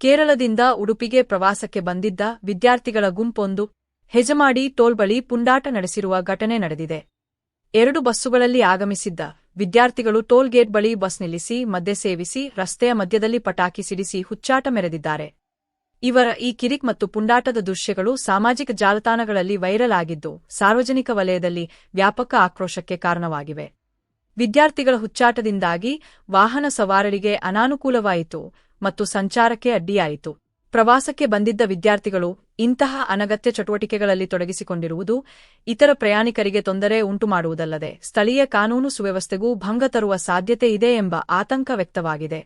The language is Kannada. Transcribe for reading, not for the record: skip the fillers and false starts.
ಕೇರಳದಿಂದ ಉಡುಪಿಗೆ ಪ್ರವಾಸಕ್ಕೆ ಬಂದಿದ್ದ ವಿದ್ಯಾರ್ಥಿಗಳ ಗುಂಪೊಂದು ಹೆಜಮಾಡಿ ಟೋಲ್ ಬಳಿ ಪುಂಡಾಟ ನಡೆಸಿರುವ ಘಟನೆ ನಡೆದಿದೆ. 2 ಬಸ್ಸುಗಳಲ್ಲಿ ಆಗಮಿಸಿದ್ದ ವಿದ್ಯಾರ್ಥಿಗಳು ಟೋಲ್ ಗೇಟ್ ಬಳಿ ಬಸ್ ನಿಲ್ಲಿಸಿ ಮದ್ಯ ಸೇವಿಸಿ ರಸ್ತೆಯ ಮಧ್ಯದಲ್ಲಿ ಪಟಾಕಿ ಸಿಡಿಸಿ ಹುಚ್ಚಾಟ ಮೆರೆದಿದ್ದಾರೆ. ಇವರ ಈ ಕಿರಿಕ್ ಮತ್ತು ಪುಂಡಾಟದ ದೃಶ್ಯಗಳು ಸಾಮಾಜಿಕ ಜಾಲತಾಣಗಳಲ್ಲಿ ವೈರಲ್ ಆಗಿದ್ದು ಸಾರ್ವಜನಿಕ ವಲಯದಲ್ಲಿ ವ್ಯಾಪಕ ಆಕ್ರೋಶಕ್ಕೆ ಕಾರಣವಾಗಿವೆ. ವಿದ್ಯಾರ್ಥಿಗಳ ಹುಚ್ಚಾಟದಿಂದಾಗಿ ವಾಹನ ಸವಾರರಿಗೆ ಅನಾನುಕೂಲವಾಯಿತು ಮತ್ತು ಸಂಚಾರಕ್ಕೆ ಅಡ್ಡಿಯಾಯಿತು. ಪ್ರವಾಸಕ್ಕೆ ಬಂದಿದ್ದ ವಿದ್ಯಾರ್ಥಿಗಳು ಇಂತಹ ಅನಗತ್ಯ ಚಟುವಟಿಕೆಗಳಲ್ಲಿ ತೊಡಗಿಸಿಕೊಂಡಿರುವುದು ಇತರ ಪ್ರಯಾಣಿಕರಿಗೆ ತೊಂದರೆ ಉಂಟುಮಾಡುವುದಲ್ಲದೆ ಸ್ಥಳೀಯ ಕಾನೂನು ಸುವ್ಯವಸ್ಥೆಗೂ ಭಂಗ ತರುವ ಸಾಧ್ಯತೆ ಇದೆ ಎಂಬ ಆತಂಕ ವ್ಯಕ್ತವಾಗಿದೆ.